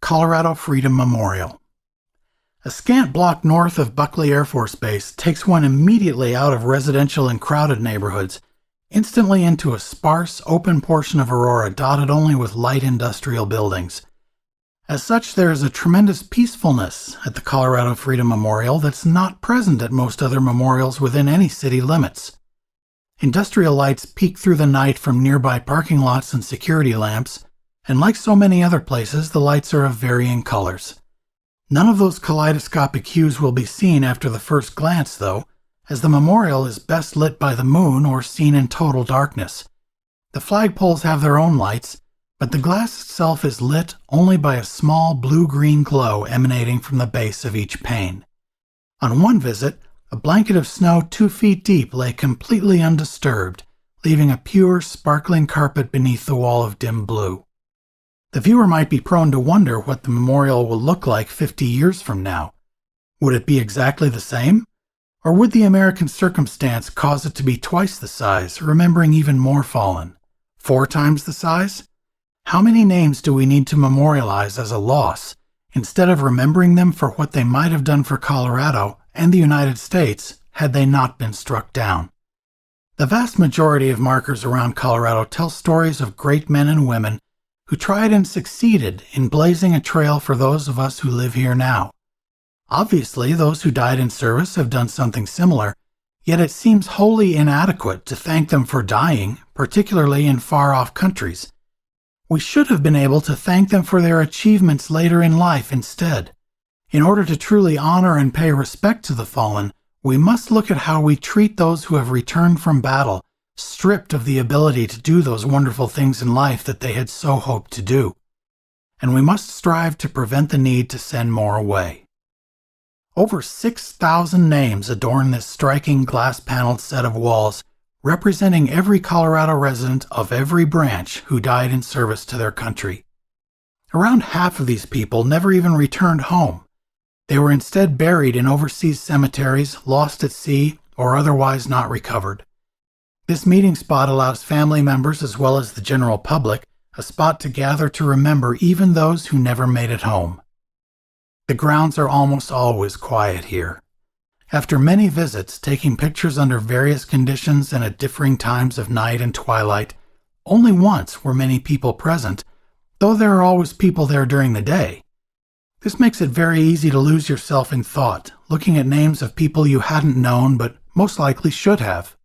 Colorado Freedom Memorial. A scant block north of Buckley Air Force Base takes one immediately out of residential and crowded neighborhoods, instantly into a sparse, open portion of Aurora dotted only with light industrial buildings. As such, there is a tremendous peacefulness at the Colorado Freedom Memorial that's not present at most other memorials within any city limits. Industrial lights peek through the night from nearby parking lots and security lamps, and like so many other places, the lights are of varying colors. None of those kaleidoscopic hues will be seen after the first glance, though, as the memorial is best lit by the moon or seen in total darkness. The flagpoles have their own lights, but the glass itself is lit only by a small blue-green glow emanating from the base of each pane. On one visit, a blanket of snow 2 feet deep lay completely undisturbed, leaving a pure, sparkling carpet beneath the wall of dim blue. The viewer might be prone to wonder what the memorial will look like 50 years from now. Would it be exactly the same? Or would the American circumstance cause it to be twice the size, remembering even more fallen? 4 times the size? How many names do we need to memorialize as a loss, instead of remembering them for what they might have done for Colorado and the United States had they not been struck down? The vast majority of markers around Colorado tell stories of great men and women who tried and succeeded in blazing a trail for those of us who live here now. Obviously, those who died in service have done something similar, yet it seems wholly inadequate to thank them for dying, particularly in far-off countries. We should have been able to thank them for their achievements later in life instead. In order to truly honor and pay respect to the fallen, we must look at how we treat those who have returned from battle, stripped of the ability to do those wonderful things in life that they had so hoped to do. And we must strive to prevent the need to send more away. Over 6,000 names adorn this striking glass-paneled set of walls, representing every Colorado resident of every branch who died in service to their country. Around half of these people never even returned home. They were instead buried in overseas cemeteries, lost at sea, or otherwise not recovered. This meeting spot allows family members as well as the general public a spot to gather to remember even those who never made it home. The grounds are almost always quiet here. After many visits, taking pictures under various conditions and at differing times of night and twilight, only once were many people present, though there are always people there during the day. This makes it very easy to lose yourself in thought, looking at names of people you hadn't known but most likely should have.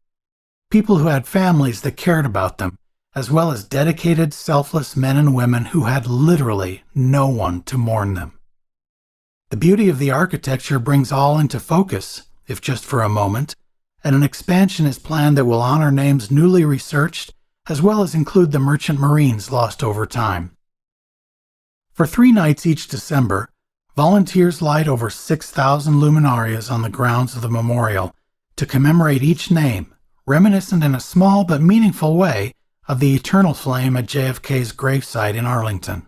People who had families that cared about them, as well as dedicated, selfless men and women who had literally no one to mourn them. The beauty of the architecture brings all into focus, if just for a moment, and an expansion is planned that will honor names newly researched, as well as include the merchant marines lost over time. For 3 nights each December, volunteers light over 6,000 luminarias on the grounds of the memorial to commemorate each name, reminiscent in a small but meaningful way of the eternal flame at JFK's gravesite in Arlington.